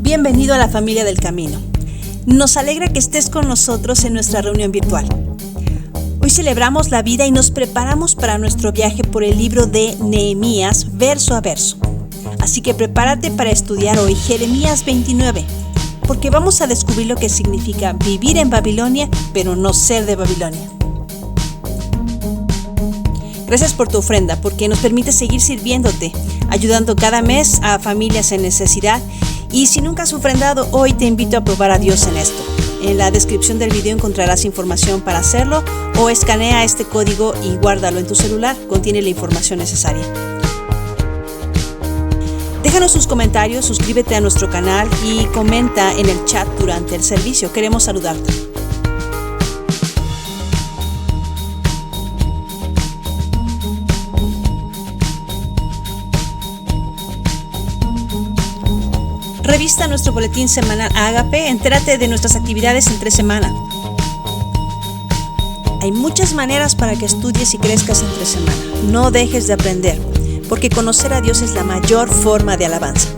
Bienvenido a la familia del Camino. Nos alegra que estés con nosotros en nuestra reunión virtual. Hoy celebramos la vida y nos preparamos para nuestro viaje por el libro de Nehemías, verso a verso. Así que prepárate para estudiar hoy Jeremías 29, porque vamos a descubrir lo que significa vivir en Babilonia, pero no ser de Babilonia. Gracias por tu ofrenda, porque nos permite seguir sirviéndote, ayudando cada mes a familias en necesidad. Y si nunca has ofrendado, hoy te invito a probar a Dios en esto. En la descripción del video encontrarás información para hacerlo o escanea este código y guárdalo en tu celular, contiene la información necesaria. Déjanos tus comentarios, suscríbete a nuestro canal y comenta en el chat durante el servicio. Queremos saludarte. Revista nuestro boletín semanal Ágape, entérate de nuestras actividades entre semana. Hay muchas maneras para que estudies y crezcas entre semana. No dejes de aprender, porque conocer a Dios es la mayor forma de alabanza.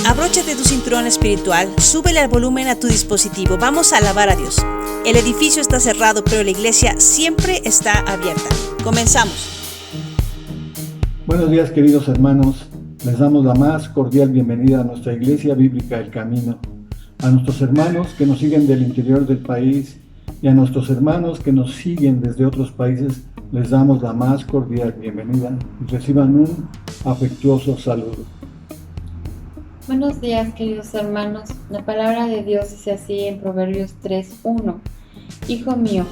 Abróchate tu cinturón espiritual, súbele al volumen a tu dispositivo. Vamos a alabar a Dios. El edificio está cerrado, pero la iglesia siempre está abierta. Comenzamos. Buenos días, queridos hermanos. Les damos la más cordial bienvenida a nuestra Iglesia Bíblica El Camino, a nuestros hermanos que nos siguen del interior del país y a nuestros hermanos que nos siguen desde otros países. Les damos la más cordial bienvenida y reciban un afectuoso saludo. Buenos días, queridos hermanos. La palabra de Dios dice así en Proverbios 3:1: Hijo mío,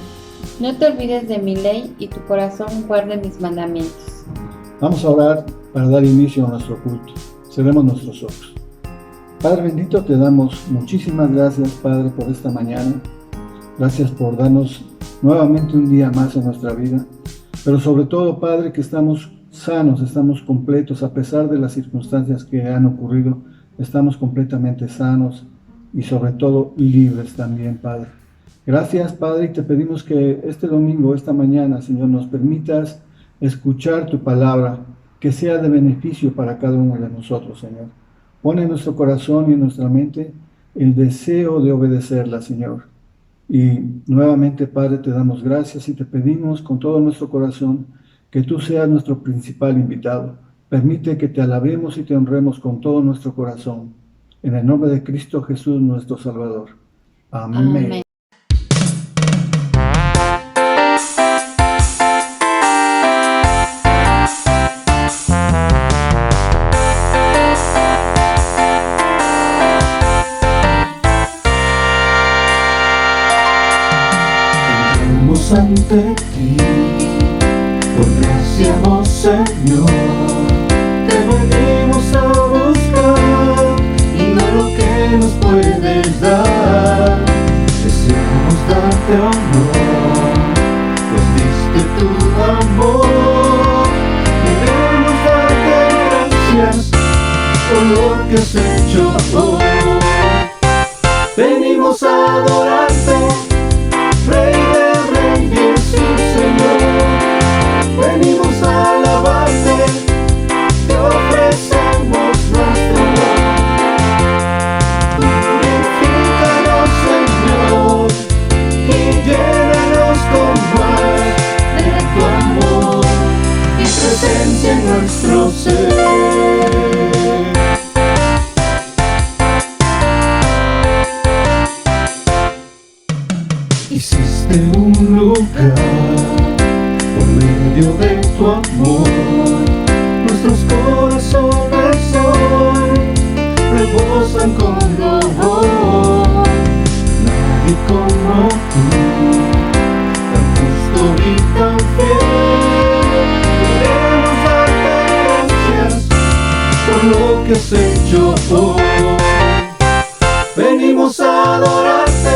no te olvides de mi ley y tu corazón guarde mis mandamientos. Vamos a orar para dar inicio a nuestro culto. Cerremos nuestros ojos. Padre bendito, te damos muchísimas gracias, Padre, por esta mañana. Gracias por darnos nuevamente un día más en nuestra vida. Pero sobre todo, Padre, que estamos sanos, estamos completos, a pesar de las circunstancias que han ocurrido. Estamos completamente sanos y sobre todo libres también, Padre. Gracias, Padre, y te pedimos que este domingo, esta mañana, Señor, nos permitas escuchar tu palabra, que sea de beneficio para cada uno de nosotros, Señor. Pon en nuestro corazón y en nuestra mente el deseo de obedecerla, Señor. Y nuevamente, Padre, te damos gracias y te pedimos con todo nuestro corazón que tú seas nuestro principal invitado. Permite que te alabemos y te honremos con todo nuestro corazón. En el nombre de Cristo Jesús, nuestro Salvador. Amén. Amén. Ante ti, por gracia, oh Señor, te venimos a buscar y no lo que nos puedes dar. Deseamos darte honor, pues diste tu amor. Queremos darte gracias por lo que has hecho hoy. Venimos a adorarte, Rey de Reyes y Señor. Venimos a alabarte, te ofrecemos nuestro amor. Purifícanos, Señor, y llénanos con más de tu amor y presencia en nuestro ser. Hiciste un lugar por medio de tu amor. Nuestros corazones hoy rebosan con dolor. Nadie como tú, tan justo y tan fiel. Queremos darte gracias por lo que has hecho hoy. Venimos a adorarte,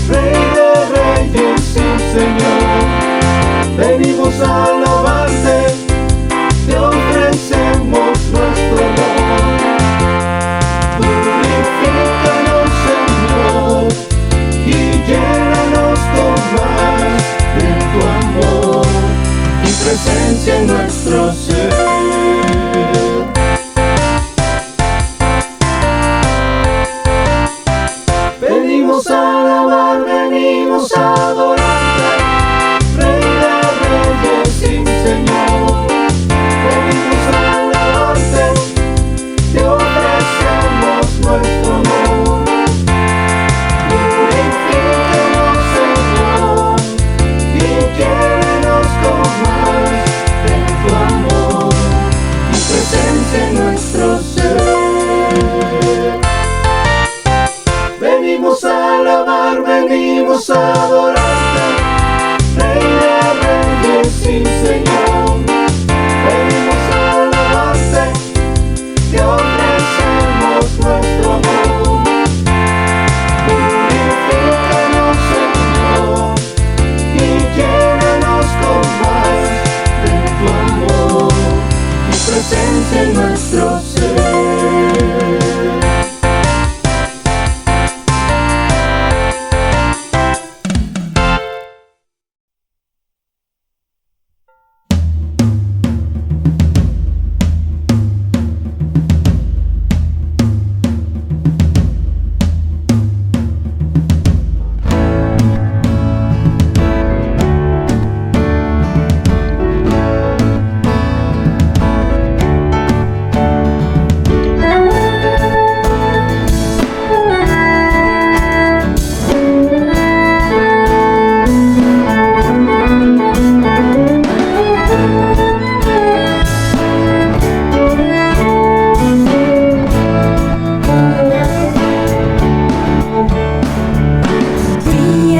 Rey de Reyes y Señor. Venimos a alabarte, te ofrecemos nuestro amor. Purifícanos, Señor, y llénanos con más de tu amor y presencia en nuestro ser.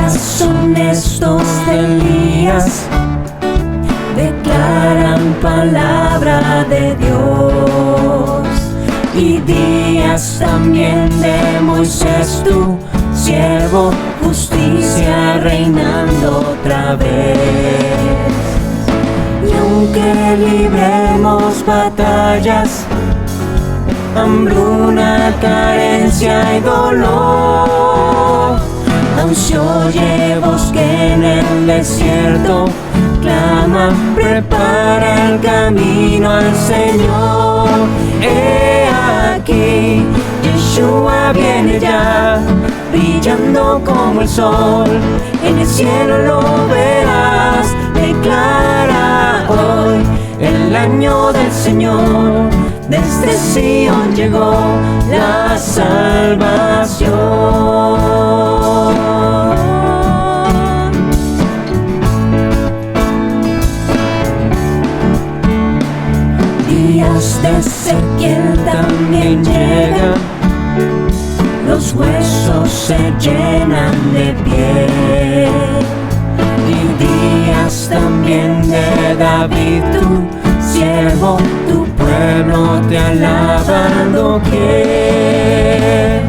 días son estos de Elías, declaran palabra de Dios. Y días también de Moisés, tu siervo, justicia reinando otra vez. Y aunque libremos batallas, hambruna, carencia y dolor, aún se oye voz que en el desierto clama, prepara el camino al Señor. He aquí, Yeshua viene ya, brillando como el sol, en el cielo lo verás. Declara hoy el año del Señor, desde Sion llegó la salvación. Días de Ezequiel también llegan, los huesos se llenan de piel. Y días también de David, tu siervo, tu pueblo te alabando que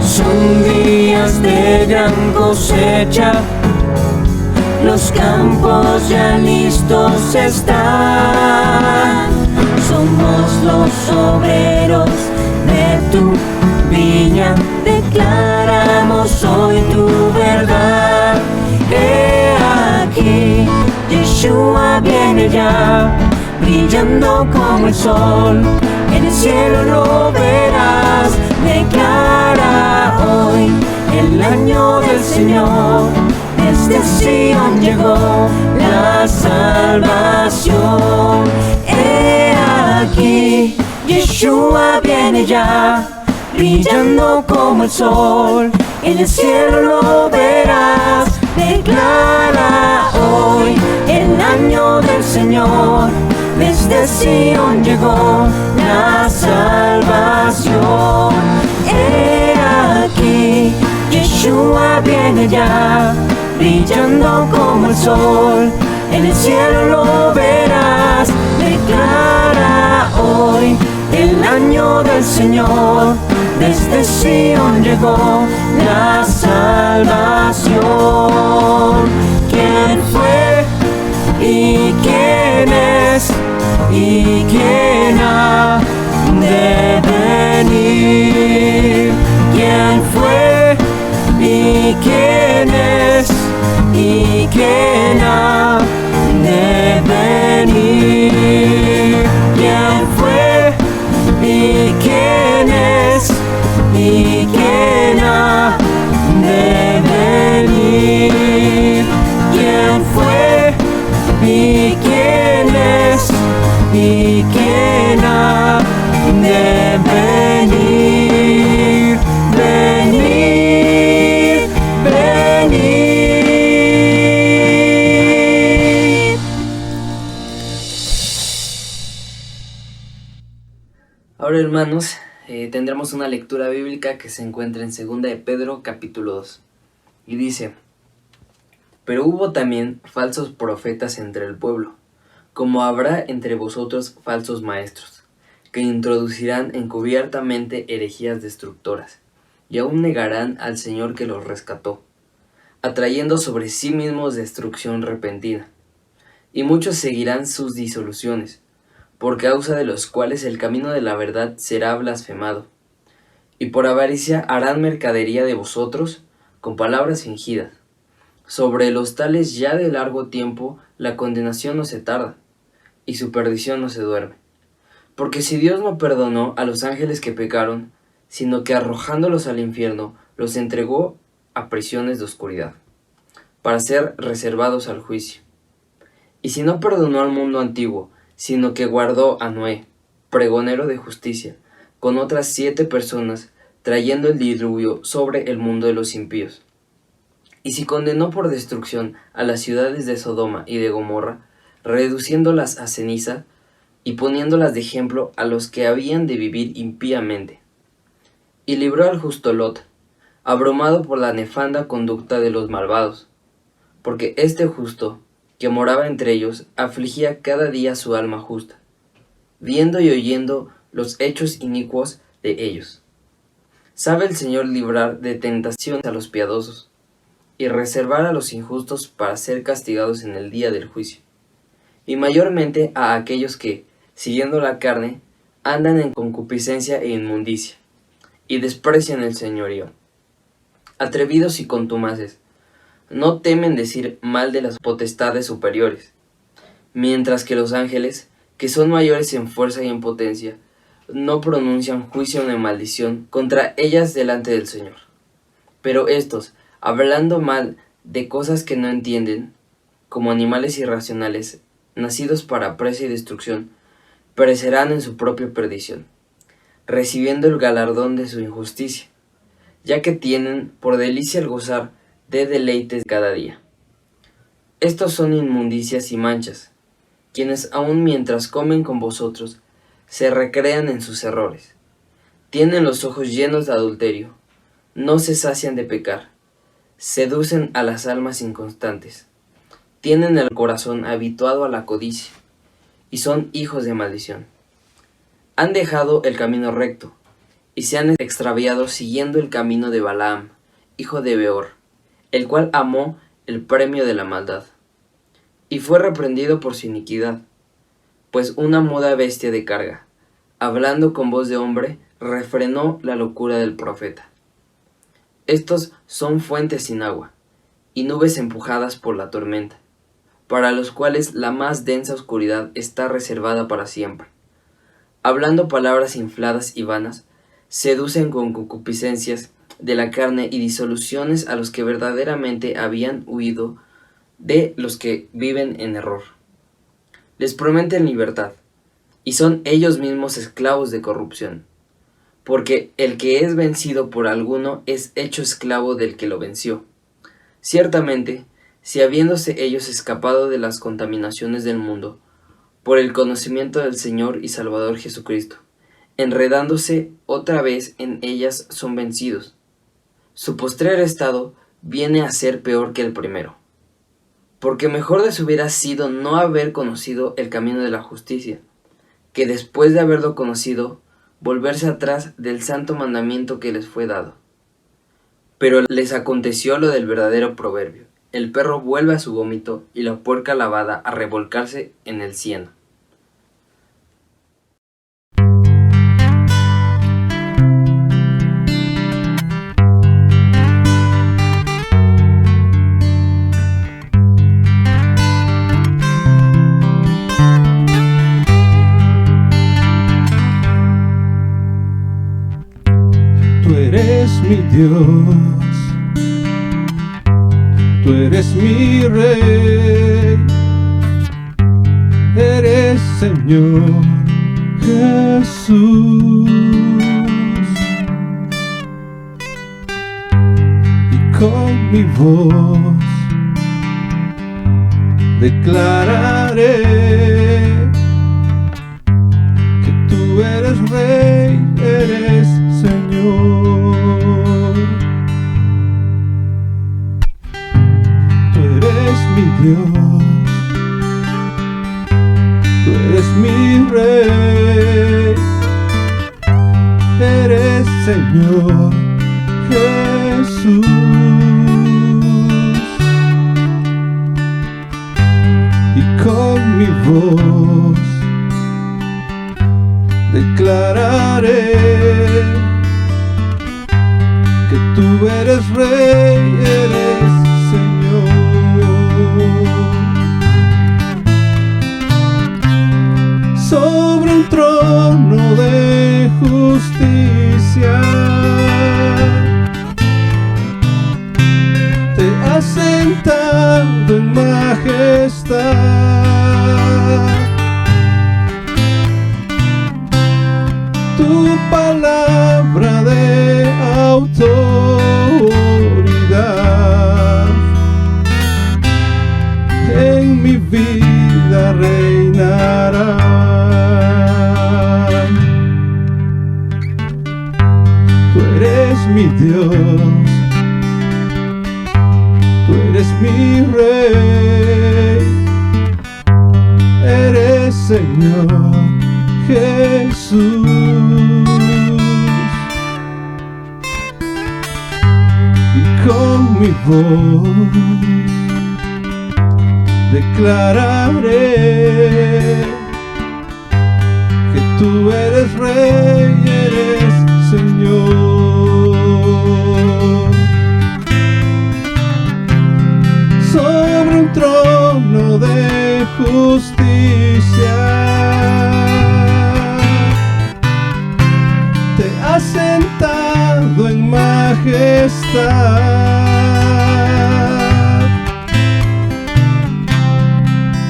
son días de gran cosecha, los campos ya listos están. Somos los obreros de tu viña, declaramos hoy tu verdad. He aquí, Yeshua viene ya, brillando como el sol, en el cielo lo verás. Declara hoy el año del Señor, desde Sion llegó la salvación. He aquí, Yeshua viene ya, brillando como el sol, en el cielo lo verás. Declara hoy el año del Señor, desde Sion llegó la salvación. He aquí, Yeshua viene ya, brillando como el sol, en el cielo lo verás. Declara hoy el año del Señor, desde Sion llegó la salvación. ¿Quién fue y quién es y quién ha de venir? ¿Quién fue y quién es y quién ha de venir? ¿Quién fue y quién es y quién ha de venir? ¿Quién fue y quién es y quién ha de venir? Venir, venir. Ahora, hermanos, tendremos una lectura bíblica que se encuentra en 2 de Pedro capítulo 2 y dice: pero hubo también falsos profetas entre el pueblo, como habrá entre vosotros falsos maestros, que introducirán encubiertamente herejías destructoras, y aún negarán al Señor que los rescató, atrayendo sobre sí mismos destrucción repentina. Y muchos seguirán sus disoluciones, por causa de los cuales el camino de la verdad será blasfemado. Y por avaricia harán mercadería de vosotros con palabras fingidas. Sobre los tales ya de largo tiempo la condenación no se tarda, y su perdición no se duerme. Porque si Dios no perdonó a los ángeles que pecaron, sino que arrojándolos al infierno, los entregó a prisiones de oscuridad, para ser reservados al juicio. Y si no perdonó al mundo antiguo, sino que guardó a Noé, pregonero de justicia, con otras 7 personas, trayendo el diluvio sobre el mundo de los impíos. Y si condenó por destrucción a las ciudades de Sodoma y de Gomorra, reduciéndolas a ceniza, y poniéndolas de ejemplo a los que habían de vivir impíamente. Y libró al justo Lot, abrumado por la nefanda conducta de los malvados, porque este justo, que moraba entre ellos, afligía cada día su alma justa, viendo y oyendo los hechos inicuos de ellos. Sabe el Señor librar de tentaciones a los piadosos, y reservar a los injustos para ser castigados en el día del juicio, y mayormente a aquellos que, siguiendo la carne, andan en concupiscencia e inmundicia, y desprecian el señorío. Atrevidos y contumaces, no temen decir mal de las potestades superiores, mientras que los ángeles, que son mayores en fuerza y en potencia, no pronuncian juicio ni maldición contra ellas delante del Señor. Pero estos, hablando mal de cosas que no entienden, como animales irracionales, nacidos para presa y destrucción, perecerán en su propia perdición, recibiendo el galardón de su injusticia, ya que tienen por delicia el gozar de deleites cada día. Estos son inmundicias y manchas, quienes aun mientras comen con vosotros, se recrean en sus errores. Tienen los ojos llenos de adulterio, no se sacian de pecar, seducen a las almas inconstantes, tienen el corazón habituado a la codicia, y son hijos de maldición. Han dejado el camino recto, y se han extraviado siguiendo el camino de Balaam, hijo de Beor, el cual amó el premio de la maldad, y fue reprendido por su iniquidad, pues una muda bestia de carga, hablando con voz de hombre, refrenó la locura del profeta. Estos son fuentes sin agua, y nubes empujadas por la tormenta, para los cuales la más densa oscuridad está reservada para siempre. Hablando palabras infladas y vanas, seducen con concupiscencias de la carne y disoluciones a los que verdaderamente habían huido de los que viven en error. Les prometen libertad, y son ellos mismos esclavos de corrupción, porque el que es vencido por alguno es hecho esclavo del que lo venció. Ciertamente, si habiéndose ellos escapado de las contaminaciones del mundo, por el conocimiento del Señor y Salvador Jesucristo, enredándose otra vez en ellas son vencidos, su postrer estado viene a ser peor que el primero. Porque mejor les hubiera sido no haber conocido el camino de la justicia, que después de haberlo conocido, volverse atrás del santo mandamiento que les fue dado. Pero les aconteció lo del verdadero proverbio: el perro vuelve a su vómito y la puerca lavada a revolcarse en el cieno. Tú eres mi Dios, tú eres mi Rey, eres Señor Jesús, y con mi voz declararé que tú eres Rey, eres Señor. Tú eres mi Dios, tú eres mi Rey, eres Señor Jesús, y con mi voz declararé que tú eres Rey, eres Señor. Sobre un trono de justicia te has sentado en majestad. Tu palabra de autoridad en mi vida reinará. Tú eres mi Dios, mi Rey, eres Señor Jesús. Y con mi voz declararé que tú eres Rey, eres Señor. Sobre un trono de justicia te has sentado en majestad.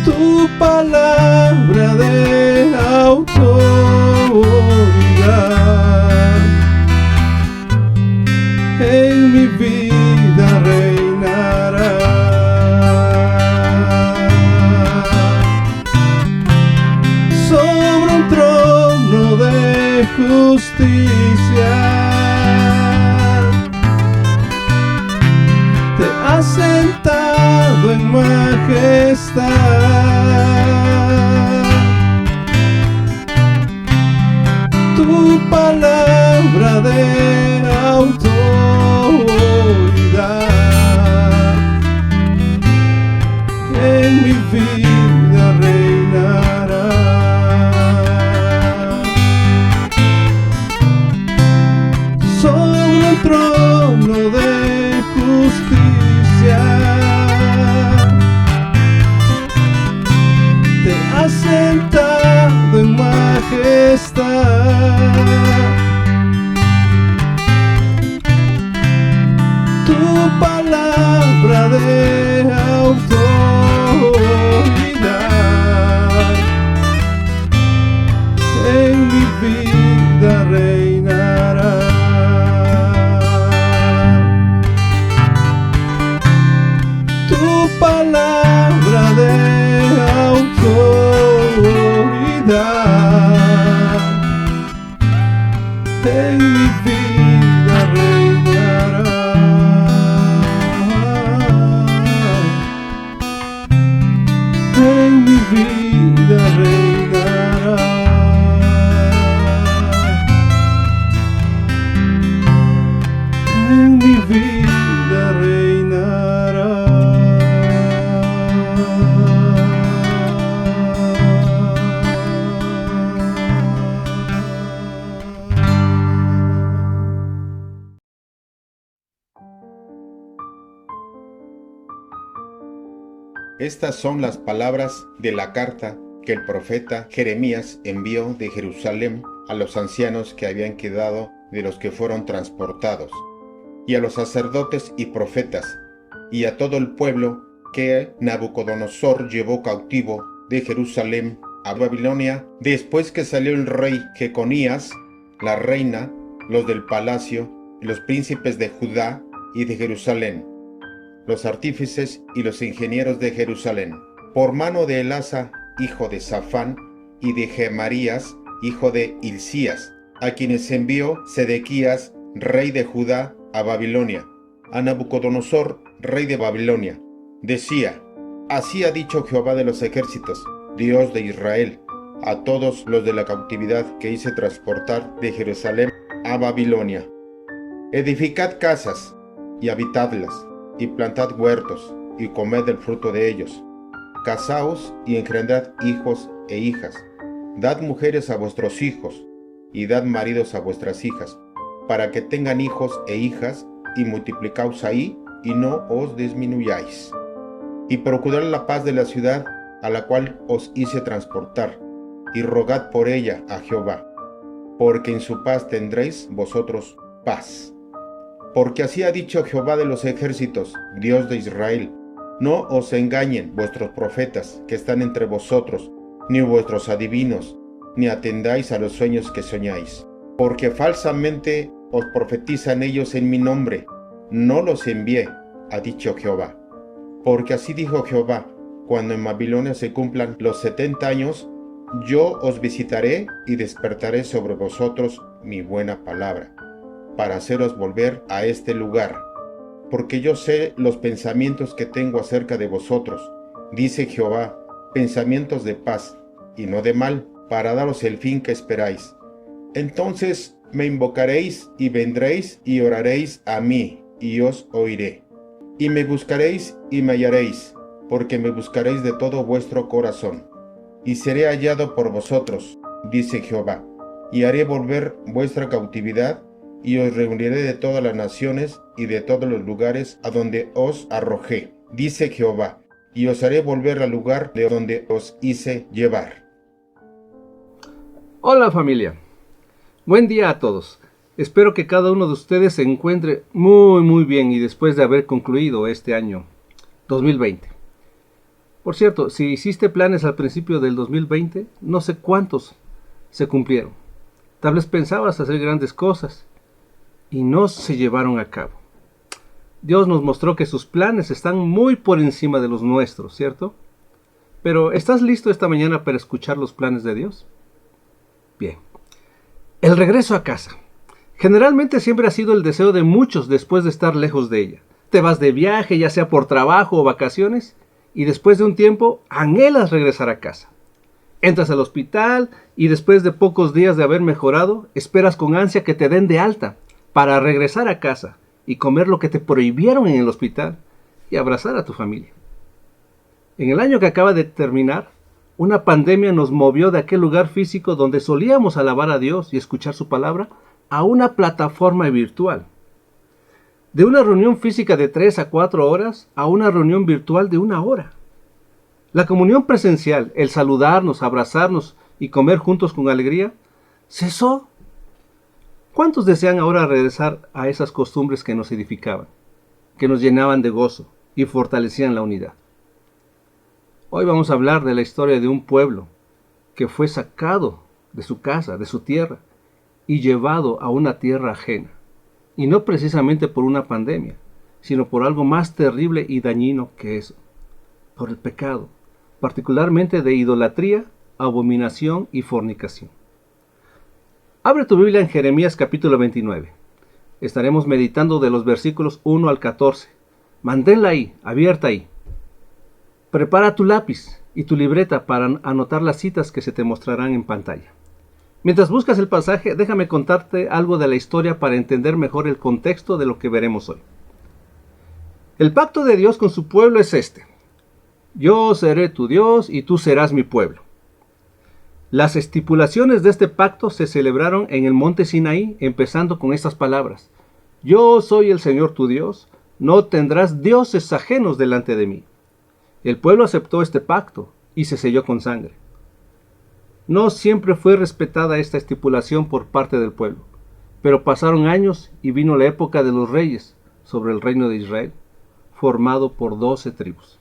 Tu palabra de autoridad en mi vida reinará. Sobre un trono de justicia te has sentado en majestad. Tu palabra de autoridad en mi vida reinará. Sobre un trono de justicia te has sentado en majestad. Tu palabra de autoridad en mi vida reinará. Tu palabra de autoridad en mi vida reinará. En mi vida reinará. En mi vida reinará. Estas son las palabras de la carta que el profeta Jeremías envió de Jerusalén a los ancianos que habían quedado de los que fueron transportados, y a los sacerdotes y profetas, y a todo el pueblo que Nabucodonosor llevó cautivo de Jerusalén a Babilonia, después que salió el rey Jeconías, la reina, los del palacio, y los príncipes de Judá y de Jerusalén, los artífices y los ingenieros de Jerusalén, por mano de Elasa, hijo de Safán, y de Gemarías, hijo de Hilcías, a quienes envió Sedequías, rey de Judá, a Babilonia, a Nabucodonosor, rey de Babilonia. Decía: así ha dicho Jehová de los ejércitos, Dios de Israel, a todos los de la cautividad que hice transportar de Jerusalén a Babilonia: edificad casas, y habitadlas, y plantad huertos, y comed el fruto de ellos. Casaos y engendrad hijos e hijas. Dad mujeres a vuestros hijos, y dad maridos a vuestras hijas, para que tengan hijos e hijas, y multiplicaos ahí, y no os disminuyáis. Y procurad la paz de la ciudad a la cual os hice transportar, y rogad por ella a Jehová, porque en su paz tendréis vosotros paz. Porque así ha dicho Jehová de los ejércitos, Dios de Israel: no os engañen vuestros profetas que están entre vosotros, ni vuestros adivinos, ni atendáis a los sueños que soñáis. Porque falsamente os profetizan ellos en mi nombre. No los envié, ha dicho Jehová. Porque así dijo Jehová: cuando en Babilonia se cumplan los 70 años, yo os visitaré y despertaré sobre vosotros mi buena palabra, para haceros volver a este lugar. porque yo sé los pensamientos que tengo acerca de vosotros, dice Jehová, pensamientos de paz y no de mal, para daros el fin que esperáis. Entonces me invocaréis y vendréis y oraréis a mí, y os oiré. Y me buscaréis y me hallaréis, porque me buscaréis de todo vuestro corazón. Y seré hallado por vosotros, dice Jehová, y haré volver vuestra cautividad, y os reuniré de todas las naciones y de todos los lugares a donde os arrojé, dice Jehová, y os haré volver al lugar de donde os hice llevar. Hola familia, buen día a todos. Espero que cada uno de ustedes se encuentre muy bien y después de haber concluido este año 2020. Por cierto, si hiciste planes al principio del 2020, no sé cuántos se cumplieron. Tal vez pensabas hacer grandes cosas y no se llevaron a cabo. Dios nos mostró que sus planes están muy por encima de los nuestros, ¿cierto? Pero ¿estás listo esta mañana para escuchar los planes de Dios? Bien. El regreso a casa. Generalmente siempre ha sido el deseo de muchos después de estar lejos de ella. Te vas de viaje, ya sea por trabajo o vacaciones, y después de un tiempo anhelas regresar a casa. Entras al hospital y después de pocos días de haber mejorado, esperas con ansia que te den de alta para regresar a casa y comer lo que te prohibieron en el hospital y abrazar a tu familia. En el año que acaba de terminar, una pandemia nos movió de aquel lugar físico donde solíamos alabar a Dios y escuchar su palabra a una plataforma virtual. De una reunión física de 3 a 4 horas a una reunión virtual de 1 hora. La comunión presencial, el saludarnos, abrazarnos y comer juntos con alegría, cesó. ¿Cuántos desean ahora regresar a esas costumbres que nos edificaban, que nos llenaban de gozo y fortalecían la unidad? Hoy vamos a hablar de la historia de un pueblo que fue sacado de su casa, de su tierra, y llevado a una tierra ajena. Y no precisamente por una pandemia, sino por algo más terrible y dañino que eso, por el pecado, particularmente de idolatría, abominación y fornicación. Abre tu Biblia en Jeremías capítulo 29. Estaremos meditando de los versículos 1 al 14. Manténla ahí, abierta ahí. Prepara tu lápiz y tu libreta para anotar las citas que se te mostrarán en pantalla. Mientras buscas el pasaje, déjame contarte algo de la historia para entender mejor el contexto de lo que veremos hoy. El pacto de Dios con su pueblo es este: yo seré tu Dios y tú serás mi pueblo. Las estipulaciones de este pacto se celebraron en el monte Sinaí, empezando con estas palabras: yo soy el Señor tu Dios, no tendrás dioses ajenos delante de mí. El pueblo aceptó este pacto y se selló con sangre. No siempre fue respetada esta estipulación por parte del pueblo, pero pasaron años y vino la época de los reyes sobre el reino de Israel, formado por 12 tribus.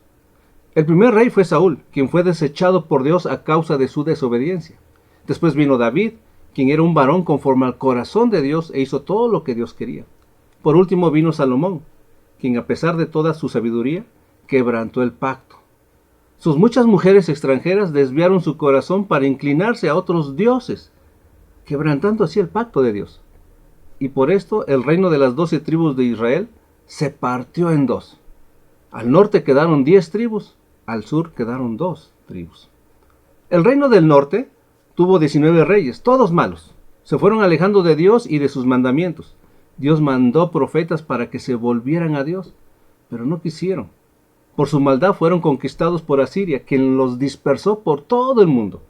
El primer rey fue Saúl, quien fue desechado por Dios a causa de su desobediencia. Después vino David, quien era un varón conforme al corazón de Dios e hizo todo lo que Dios quería. Por último vino Salomón, quien a pesar de toda su sabiduría, quebrantó el pacto. Sus muchas mujeres extranjeras desviaron su corazón para inclinarse a otros dioses, quebrantando así el pacto de Dios. Y por esto el reino de las 12 tribus de Israel se partió en dos. Al norte quedaron 10 tribus, al sur quedaron 2 tribus. El reino del norte tuvo 19 reyes, todos malos. Se fueron alejando de Dios y de sus mandamientos. Dios mandó profetas para que se volvieran a Dios, pero no quisieron. Por su maldad fueron conquistados por Asiria, quien los dispersó por todo el mundo.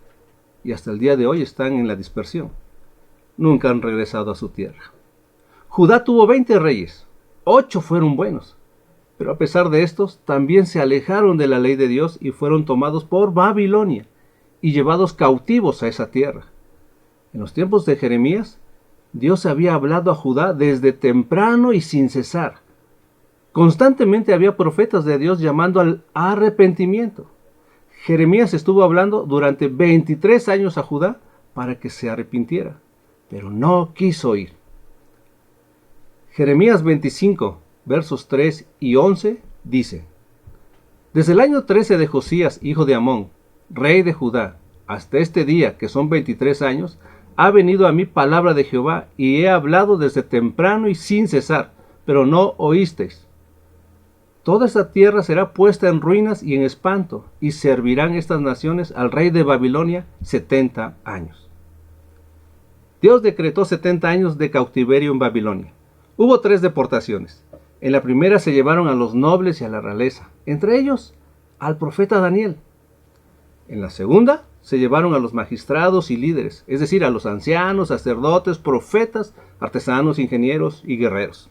Y hasta el día de hoy están en la dispersión. Nunca han regresado a su tierra. Judá tuvo 20 reyes. 8 fueron buenos. Pero a pesar de estos, también se alejaron de la ley de Dios y fueron tomados por Babilonia y llevados cautivos a esa tierra. En los tiempos de Jeremías, Dios había hablado a Judá desde temprano y sin cesar. Constantemente había profetas de Dios llamando al arrepentimiento. Jeremías estuvo hablando durante 23 años a Judá para que se arrepintiera, pero no quiso oír. Jeremías 25, versos 3 y 11, dice: desde el año 13 de Josías, hijo de Amón, rey de Judá, hasta este día, que son 23 años, ha venido a mí palabra de Jehová, y he hablado desde temprano y sin cesar, pero no oísteis. Toda esta tierra será puesta en ruinas y en espanto, y servirán estas naciones al rey de Babilonia 70 años. Dios decretó 70 años de cautiverio en Babilonia. Hubo 3 deportaciones. En la primera se llevaron a los nobles y a la realeza, entre ellos al profeta Daniel. En la segunda se llevaron a los magistrados y líderes, es decir, a los ancianos, sacerdotes, profetas, artesanos, ingenieros y guerreros.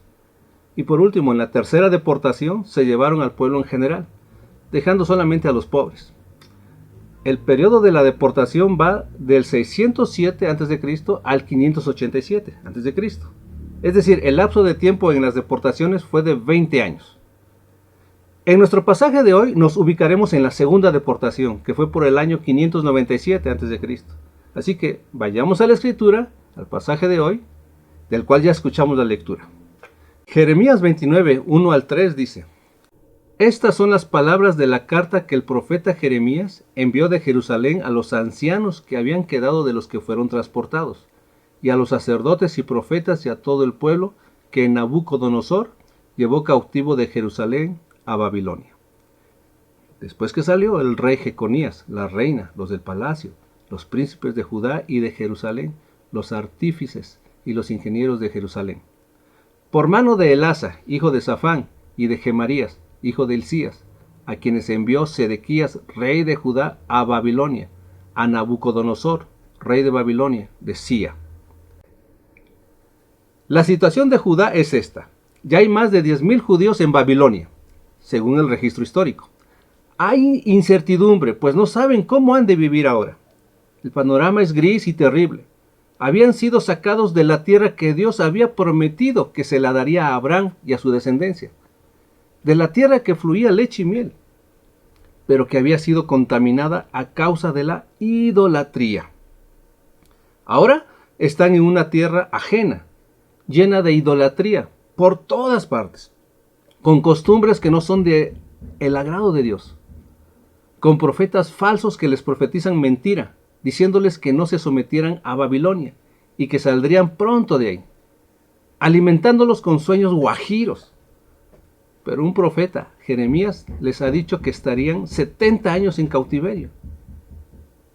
Y por último, en la tercera deportación se llevaron al pueblo en general, dejando solamente a los pobres. El periodo de la deportación va del 607 a.C. al 587 a.C. Es decir, el lapso de tiempo en las deportaciones fue de 20 años. En nuestro pasaje de hoy nos ubicaremos en la segunda deportación, que fue por el año 597 a.C. Así que vayamos a la escritura, al pasaje de hoy, del cual ya escuchamos la lectura. Jeremías 29, 1 al 3 dice: Estas son las palabras de la carta que el profeta Jeremías envió de Jerusalén a los ancianos que habían quedado de los que fueron transportados, y a los sacerdotes y profetas y a todo el pueblo que Nabucodonosor llevó cautivo de Jerusalén a Babilonia. Después que salió el rey Jeconías, la reina, los del palacio, los príncipes de Judá y de Jerusalén, los artífices y los ingenieros de Jerusalén, por mano de Elasa, hijo de Safán, y de Gemarías, hijo de Hilcías, a quienes envió Sedequías, rey de Judá, a Babilonia, a Nabucodonosor, rey de Babilonia, decía: La situación de Judá es esta. Ya hay más de 10.000 judíos en Babilonia, según el registro histórico. Hay incertidumbre, pues no saben cómo han de vivir ahora. El panorama es gris y terrible. Habían sido sacados de la tierra que Dios había prometido que se la daría a Abraham y a su descendencia, de la tierra que fluía leche y miel, pero que había sido contaminada a causa de la idolatría. Ahora están en una tierra ajena, llena de idolatría por todas partes, con costumbres que no son de el agrado de Dios, con profetas falsos que les profetizan mentira, diciéndoles que no se sometieran a Babilonia y que saldrían pronto de ahí, alimentándolos con sueños guajiros. Pero un profeta, Jeremías, les ha dicho que estarían 70 años en cautiverio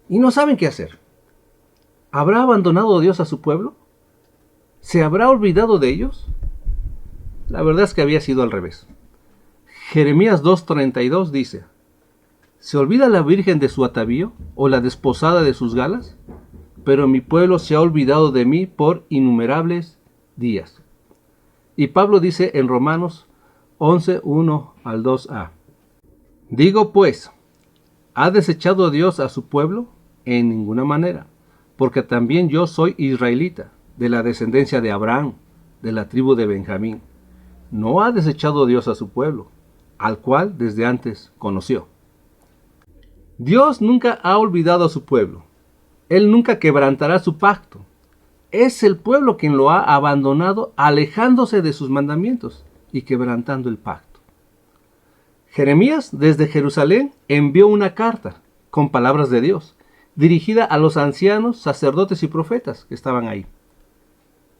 y no saben qué hacer. ¿Habrá abandonado Dios a su pueblo? ¿Se habrá olvidado de ellos? La verdad es que había sido al revés. Jeremías 2:32 dice: ¿Se olvida la virgen de su atavío o la desposada de sus galas? Pero mi pueblo se ha olvidado de mí por innumerables días. Y Pablo dice en Romanos 11:1 al 2a: Digo pues, ¿ha desechado Dios a su pueblo? En ninguna manera, porque también yo soy israelita, de la descendencia de Abraham, de la tribu de Benjamín. No ha desechado Dios a su pueblo, al cual desde antes conoció. Dios nunca ha olvidado a su pueblo. Él nunca quebrantará su pacto. Es el pueblo quien lo ha abandonado, alejándose de sus mandamientos y quebrantando el pacto. Jeremías, desde Jerusalén, envió una carta con palabras de Dios, dirigida a los ancianos, sacerdotes y profetas que estaban ahí.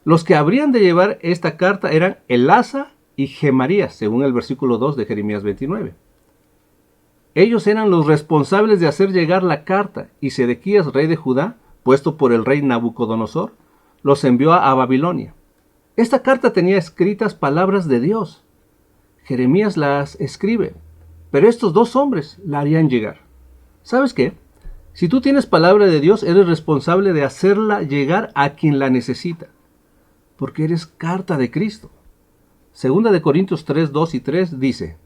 Los que habrían de llevar esta carta eran Elasa y Gemarías, según el versículo 2 de Jeremías 29. Ellos eran los responsables de hacer llegar la carta, y Sedequías, rey de Judá, puesto por el rey Nabucodonosor, los envió a Babilonia. Esta carta tenía escritas palabras de Dios. Jeremías las escribe, pero estos dos hombres la harían llegar. ¿Sabes qué? Si tú tienes palabra de Dios, eres responsable de hacerla llegar a quien la necesita, porque eres carta de Cristo. Segunda de Corintios 3, 2 y 3 dice: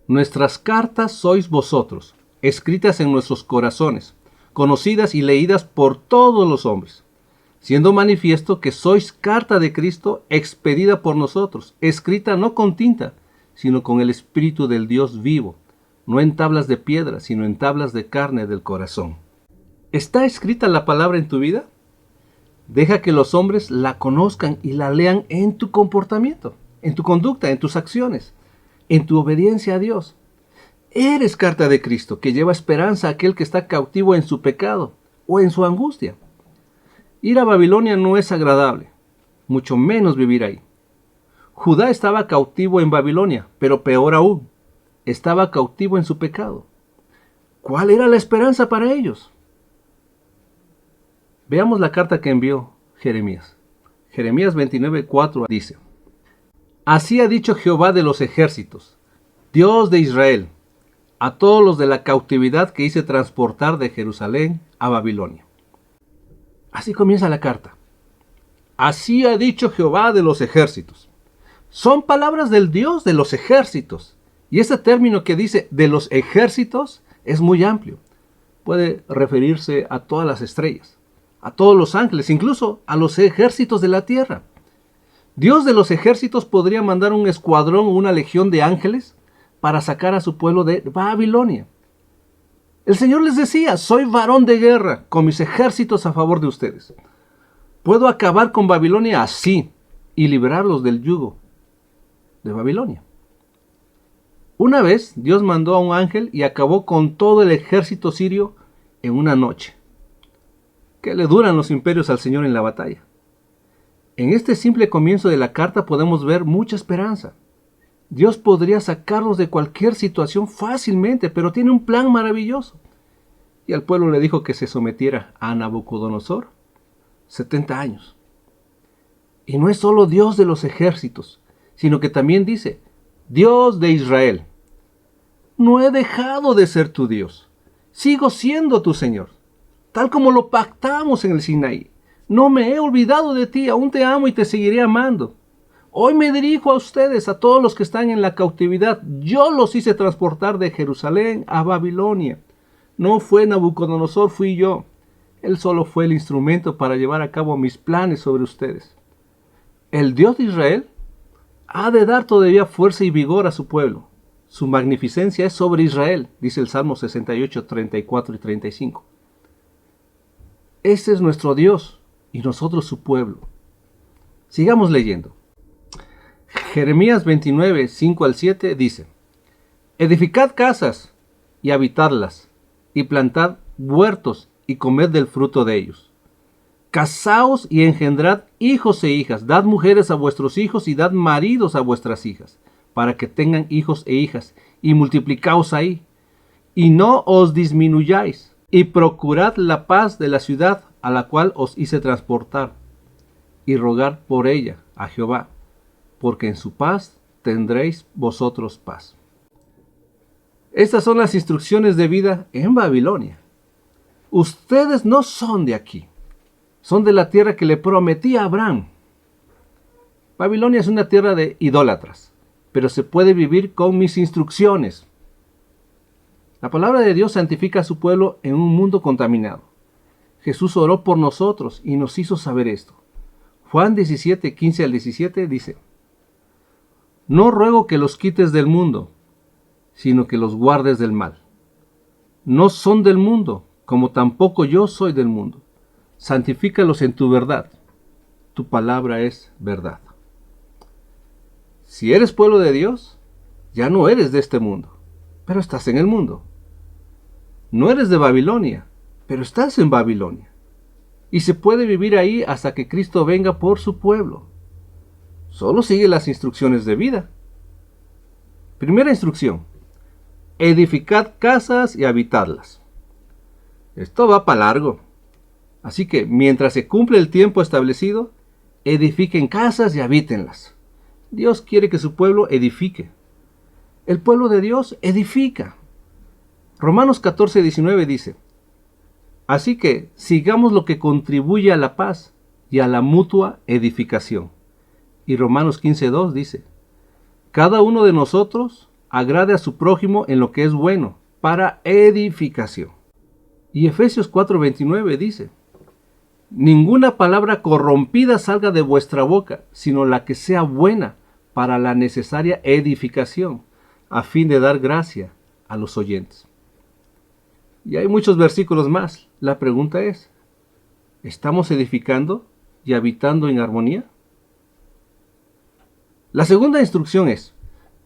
Nuestras cartas sois vosotros, escritas en nuestros corazones, conocidas y leídas por todos los hombres, siendo manifiesto que sois carta de Cristo expedida por nosotros, escrita no con tinta, sino con el Espíritu del Dios vivo, no en tablas de piedra, sino en tablas de carne del corazón. ¿Está escrita la palabra en tu vida? Deja que los hombres la conozcan y la lean en tu comportamiento, en tu conducta, en tus acciones, en tu obediencia a Dios. Eres carta de Cristo que lleva esperanza a aquel que está cautivo en su pecado o en su angustia. Ir a Babilonia no es agradable, mucho menos vivir ahí. Judá estaba cautivo en Babilonia, pero peor aún, estaba cautivo en su pecado. ¿Cuál era la esperanza para ellos? Veamos la carta que envió Jeremías. Jeremías 29:4 dice: Así ha dicho Jehová de los ejércitos, Dios de Israel, a todos los de la cautividad que hice transportar de Jerusalén a Babilonia. Así comienza la carta. Así ha dicho Jehová de los ejércitos. Son palabras del Dios de los ejércitos. Y ese término que dice de los ejércitos es muy amplio. Puede referirse a todas las estrellas, a todos los ángeles, incluso a los ejércitos de la tierra. Dios de los ejércitos podría mandar un escuadrón o una legión de ángeles para sacar a su pueblo de Babilonia. El Señor les decía: soy varón de guerra con mis ejércitos a favor de ustedes. Puedo acabar con Babilonia así y librarlos del yugo de Babilonia. Una vez Dios mandó a un ángel y acabó con todo el ejército sirio en una noche. ¿Qué le duran los imperios al Señor en la batalla? En este simple comienzo de la carta podemos ver mucha esperanza. Dios podría sacarlos de cualquier situación fácilmente, pero tiene un plan maravilloso. Y al pueblo le dijo que se sometiera a Nabucodonosor 70 años. Y no es solo Dios de los ejércitos, sino que también dice: Dios de Israel. No he dejado de ser tu Dios. Sigo siendo tu Señor, tal como lo pactamos en el Sinaí. No me he olvidado de ti, aún te amo y te seguiré amando. Hoy me dirijo a ustedes, a todos los que están en la cautividad. Yo los hice transportar de Jerusalén a Babilonia. No fue Nabucodonosor, fui yo. Él solo fue el instrumento para llevar a cabo mis planes sobre ustedes. El Dios de Israel ha de dar todavía fuerza y vigor a su pueblo. Su magnificencia es sobre Israel, dice el Salmo 68, 34 y 35. Ese es nuestro Dios y nosotros su pueblo. Sigamos leyendo. Jeremías 29, 5 al 7 dice: Edificad casas y habitadlas, y plantad huertos y comed del fruto de ellos. Casaos y engendrad hijos e hijas, dad mujeres a vuestros hijos y dad maridos a vuestras hijas, para que tengan hijos e hijas, y multiplicaos ahí, y no os disminuyáis, y procurad la paz de la ciudad a la cual os hice transportar, y rogad por ella a Jehová, porque en su paz tendréis vosotros paz. Estas son las instrucciones de vida en Babilonia. Ustedes no son de aquí, son de la tierra que le prometí a Abraham. Babilonia es una tierra de idólatras, pero se puede vivir con mis instrucciones. La palabra de Dios santifica a su pueblo en un mundo contaminado. Jesús oró por nosotros y nos hizo saber esto. Juan 17, 15 al 17 dice: No ruego que los quites del mundo, sino que los guardes del mal. No son del mundo, como tampoco yo soy del mundo. Santifícalos en tu verdad. Tu palabra es verdad. Si eres pueblo de Dios, ya no eres de este mundo, pero estás en el mundo. No eres de Babilonia, pero estás en Babilonia. Y se puede vivir ahí hasta que Cristo venga por su pueblo. Solo sigue las instrucciones de vida. Primera instrucción: edificad casas y habitadlas. Esto va para largo. Así que mientras se cumple el tiempo establecido, edifiquen casas y habítenlas. Dios quiere que su pueblo edifique. El pueblo de Dios edifica. Romanos 14, 19 dice: Así que sigamos lo que contribuye a la paz y a la mutua edificación. Y Romanos 15, 2 dice: Cada uno de nosotros agrade a su prójimo en lo que es bueno, para edificación. Y Efesios 4, 29 dice: Ninguna palabra corrompida salga de vuestra boca, sino la que sea buena para la necesaria edificación, a fin de dar gracia a los oyentes. Y hay muchos versículos más. La pregunta es: ¿estamos edificando y habitando en armonía? La segunda instrucción es: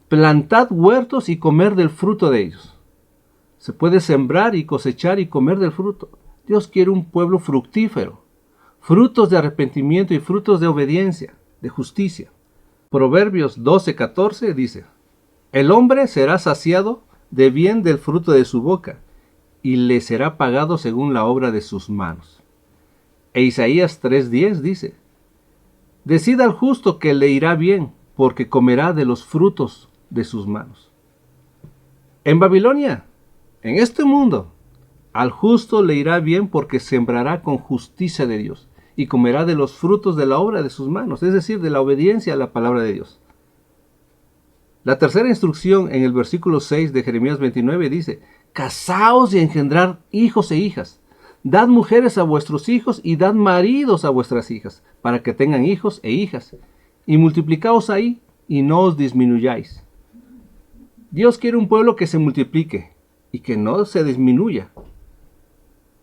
plantad huertos y comer del fruto de ellos. Se puede sembrar y cosechar y comer del fruto. Dios quiere un pueblo fructífero, frutos de arrepentimiento y frutos de obediencia, de justicia. Proverbios 12:14 dice: el hombre será saciado de bien del fruto de su boca, y le será pagado según la obra de sus manos. E Isaías 3:10 dice: decida al justo que le irá bien, porque comerá de los frutos de sus manos. En Babilonia, en este mundo, al justo le irá bien porque sembrará con justicia de Dios y comerá de los frutos de la obra de sus manos, es decir, de la obediencia a la palabra de Dios. La tercera instrucción en el versículo 6 de Jeremías 29 dice: casaos y engendrad hijos e hijas. Dad mujeres a vuestros hijos y dad maridos a vuestras hijas, para que tengan hijos e hijas. Y multiplicaos ahí y no os disminuyáis. Dios quiere un pueblo que se multiplique y que no se disminuya.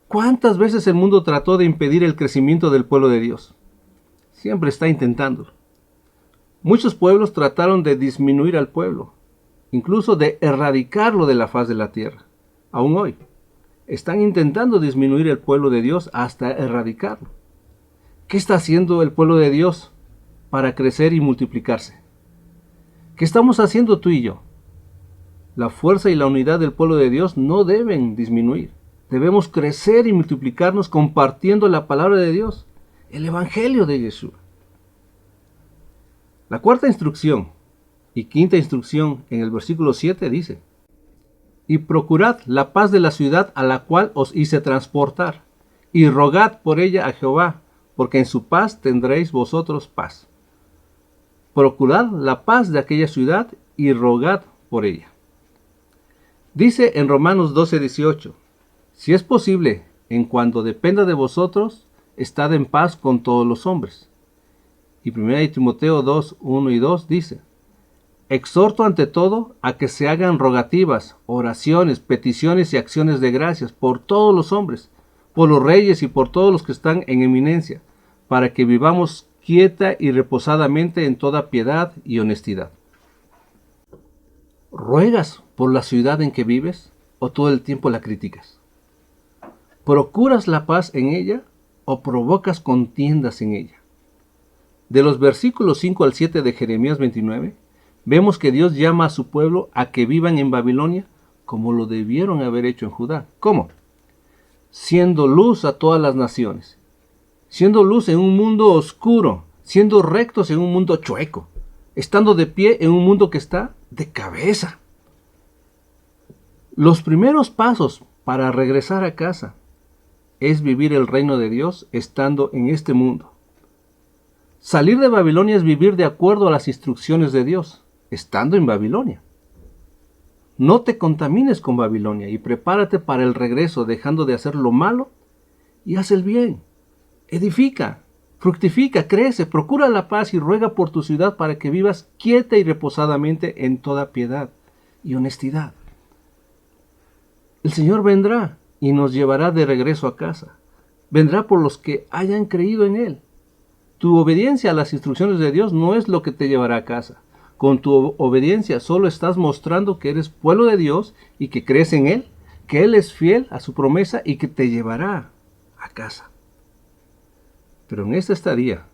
¿Cuántas veces el mundo trató de impedir el crecimiento del pueblo de Dios? Siempre está intentando. Muchos pueblos trataron de disminuir al pueblo, incluso de erradicarlo de la faz de la tierra. Aún hoy, están intentando disminuir el pueblo de Dios hasta erradicarlo. ¿Qué está haciendo el pueblo de Dios para crecer y multiplicarse? ¿Qué estamos haciendo tú y yo? La fuerza y la unidad del pueblo de Dios no deben disminuir. Debemos crecer y multiplicarnos compartiendo la palabra de Dios, el Evangelio de Jesús. La cuarta instrucción y quinta instrucción en el versículo 7 dice: y procurad la paz de la ciudad a la cual os hice transportar, y rogad por ella a Jehová, porque en su paz tendréis vosotros paz. Procurad la paz de aquella ciudad y rogad por ella. Dice en Romanos 12:18: si es posible, en cuanto dependa de vosotros, estad en paz con todos los hombres. Y 1 Timoteo 2:1 y 2 dice: exhorto ante todo a que se hagan rogativas, oraciones, peticiones y acciones de gracias por todos los hombres, por los reyes y por todos los que están en eminencia, para que vivamos quieta y reposadamente en toda piedad y honestidad. ¿Ruegas por la ciudad en que vives o todo el tiempo la criticas? ¿Procuras la paz en ella o provocas contiendas en ella? De los versículos 5 al 7 de Jeremías 29, vemos que Dios llama a su pueblo a que vivan en Babilonia como lo debieron haber hecho en Judá. ¿Cómo? Siendo luz a todas las naciones, siendo luz en un mundo oscuro, siendo rectos en un mundo chueco, estando de pie en un mundo que está de cabeza. Los primeros pasos para regresar a casa es vivir el reino de Dios estando en este mundo. Salir de Babilonia es vivir de acuerdo a las instrucciones de Dios, estando en Babilonia. No te contamines con Babilonia y prepárate para el regreso, dejando de hacer lo malo y haz el bien. Edifica, fructifica, crece, procura la paz y ruega por tu ciudad para que vivas quieta y reposadamente en toda piedad y honestidad. El Señor vendrá y nos llevará de regreso a casa. Vendrá por los que hayan creído en Él. Tu obediencia a las instrucciones de Dios no es lo que te llevará a casa. Con tu obediencia solo estás mostrando que eres pueblo de Dios y que crees en Él, que Él es fiel a su promesa y que te llevará a casa. Pero en esta estadía,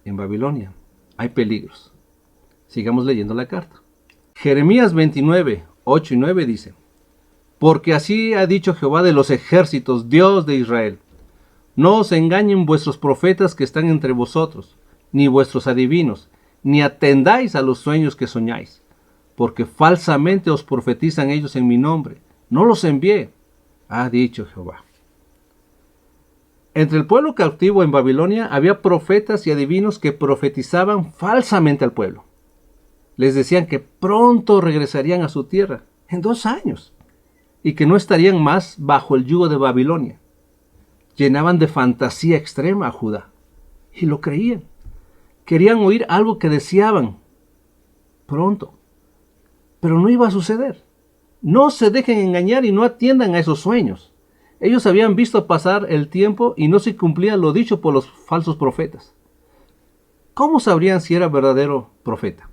en Babilonia, hay peligros. Sigamos leyendo la carta. Jeremías 29, 8 y 9 dice: porque así ha dicho Jehová de los ejércitos, Dios de Israel: no os engañen vuestros profetas que están entre vosotros, ni vuestros adivinos, ni atendáis a los sueños que soñáis, porque falsamente os profetizan ellos en mi nombre. No los envié, ha dicho Jehová. Entre el pueblo cautivo en Babilonia había profetas y adivinos que profetizaban falsamente al pueblo. Les decían que pronto regresarían a su tierra, en 2 años, y que no estarían más bajo el yugo de Babilonia. Llenaban de fantasía extrema a Judá, y lo creían. Querían oír algo que deseaban pronto, pero no iba a suceder. No se dejen engañar y no atiendan a esos sueños. Ellos habían visto pasar el tiempo y no se cumplía lo dicho por los falsos profetas. ¿Cómo sabrían si era verdadero profeta?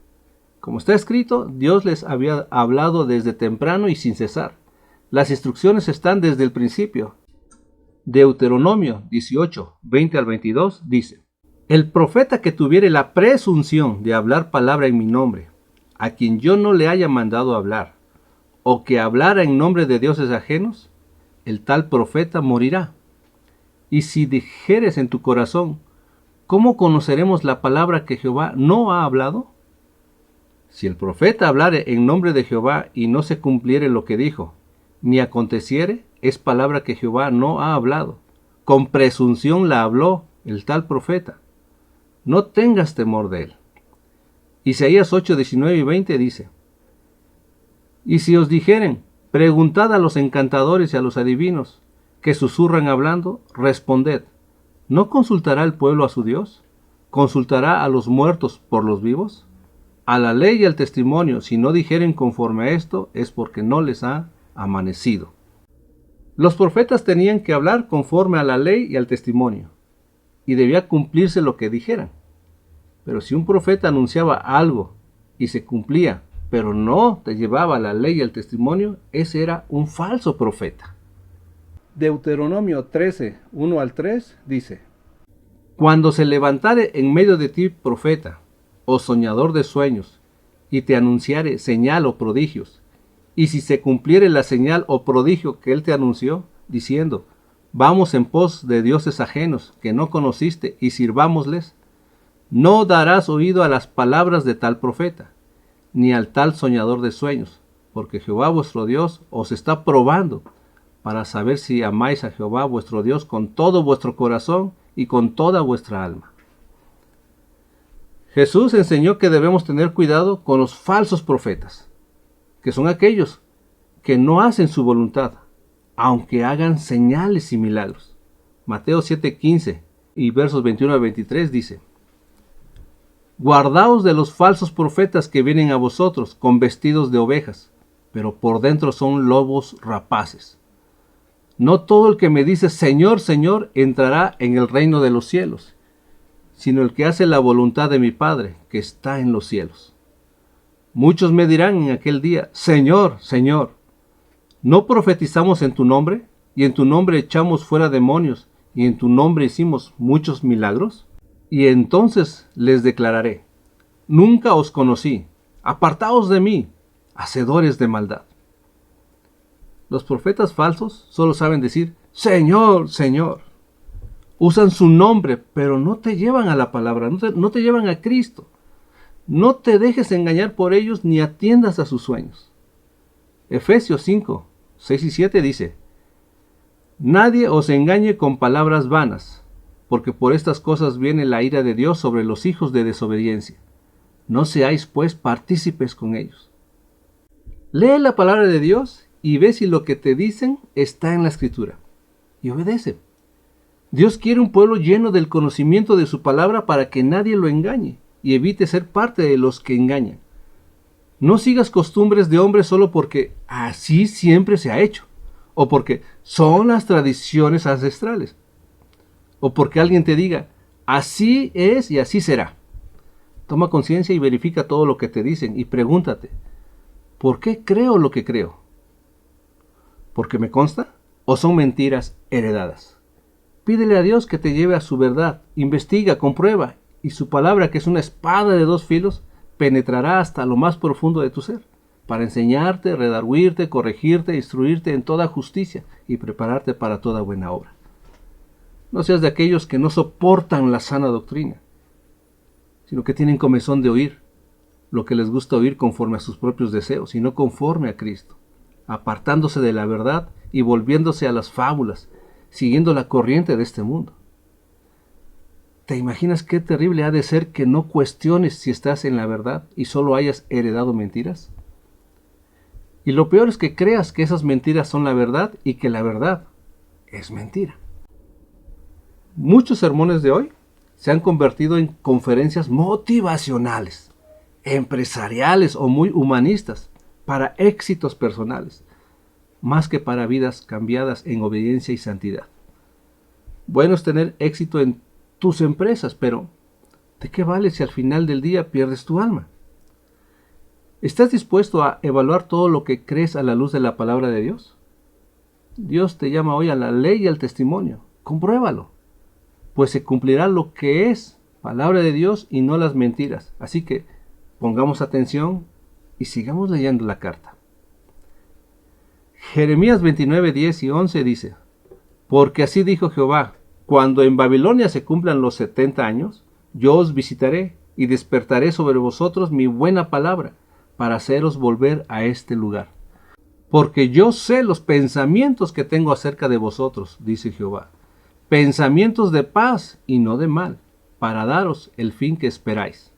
Como está escrito, Dios les había hablado desde temprano y sin cesar. Las instrucciones están desde el principio. Deuteronomio 18, 20 al 22 dice: El profeta que tuviere la presunción de hablar palabra en mi nombre, a quien yo no le haya mandado hablar, o que hablara en nombre de dioses ajenos, el tal profeta morirá. Y si dijeres en tu corazón, ¿cómo conoceremos la palabra que Jehová no ha hablado? Si el profeta hablare en nombre de Jehová y no se cumpliere lo que dijo, ni aconteciere, es palabra que Jehová no ha hablado. Con presunción la habló el tal profeta. No tengas temor de él. Isaías 8, 19 y 20 dice: Y si os dijeren, preguntad a los encantadores y a los adivinos, que susurran hablando, responded, ¿no consultará el pueblo a su Dios? ¿Consultará a los muertos por los vivos? A la ley y al testimonio, si no dijeren conforme a esto, es porque no les ha amanecido. Los profetas tenían que hablar conforme a la ley y al testimonio, y debía cumplirse lo que dijeran. Pero si un profeta anunciaba algo y se cumplía, pero no te llevaba la ley y el testimonio, ese era un falso profeta. Deuteronomio 13, 1 al 3 dice: Cuando se levantare en medio de ti profeta, o soñador de sueños, y te anunciare señal o prodigios, y si se cumpliere la señal o prodigio que él te anunció, diciendo, vamos en pos de dioses ajenos que no conociste y sirvámosles, no darás oído a las palabras de tal profeta, ni al tal soñador de sueños, porque Jehová vuestro Dios os está probando, para saber si amáis a Jehová vuestro Dios con todo vuestro corazón y con toda vuestra alma. Jesús enseñó que debemos tener cuidado con los falsos profetas, que son aquellos que no hacen su voluntad, aunque hagan señales y milagros. Mateo 7:15 y versos 21 a 23 dice: Guardaos de los falsos profetas que vienen a vosotros con vestidos de ovejas, pero por dentro son lobos rapaces. No todo el que me dice Señor, Señor, entrará en el reino de los cielos, sino el que hace la voluntad de mi Padre, que está en los cielos. Muchos me dirán en aquel día, Señor, Señor, ¿no profetizamos en tu nombre? Y en tu nombre echamos fuera demonios, y en tu nombre hicimos muchos milagros. Y entonces les declararé, nunca os conocí, apartaos de mí, hacedores de maldad. Los profetas falsos solo saben decir, Señor, Señor. Usan su nombre, pero no te llevan a la palabra, no te llevan a Cristo. No te dejes engañar por ellos ni atiendas a sus sueños. Efesios 5, 6 y 7 dice, nadie os engañe con palabras vanas, porque por estas cosas viene la ira de Dios sobre los hijos de desobediencia. No seáis pues partícipes con ellos. Lee la palabra de Dios y ve si lo que te dicen está en la Escritura. Y obedece. Dios quiere un pueblo lleno del conocimiento de su palabra para que nadie lo engañe y evite ser parte de los que engañan. No sigas costumbres de hombres solo porque así siempre se ha hecho, o porque son las tradiciones ancestrales, o porque alguien te diga, así es y así será. Toma conciencia y verifica todo lo que te dicen y pregúntate, ¿por qué creo lo que creo? ¿Porque me consta? ¿O son mentiras heredadas? Pídele a Dios que te lleve a su verdad, investiga, comprueba, y su palabra, que es una espada de dos filos, penetrará hasta lo más profundo de tu ser, para enseñarte, redarguirte, corregirte, instruirte en toda justicia y prepararte para toda buena obra. No seas de aquellos que no soportan la sana doctrina, sino que tienen comezón de oír lo que les gusta oír conforme a sus propios deseos y no conforme a Cristo, apartándose de la verdad y volviéndose a las fábulas, siguiendo la corriente de este mundo. ¿Te imaginas qué terrible ha de ser que no cuestiones si estás en la verdad y solo hayas heredado mentiras? Y lo peor es que creas que esas mentiras son la verdad y que la verdad es mentira. Muchos sermones de hoy se han convertido en conferencias motivacionales, empresariales o muy humanistas para éxitos personales, más que para vidas cambiadas en obediencia y santidad. Bueno es tener éxito en tus empresas, pero ¿de qué vale si al final del día pierdes tu alma? ¿Estás dispuesto a evaluar todo lo que crees a la luz de la palabra de Dios? Dios te llama hoy a la ley y al testimonio. Compruébalo, pues se cumplirá lo que es palabra de Dios y no las mentiras. Así que pongamos atención y sigamos leyendo la carta. Jeremías 29, 10 y 11 dice: porque así dijo Jehová, cuando en Babilonia se cumplan los 70 años, yo os visitaré y despertaré sobre vosotros mi buena palabra, para haceros volver a este lugar. Porque yo sé los pensamientos que tengo acerca de vosotros, dice Jehová, pensamientos de paz y no de mal, para daros el fin que esperáis.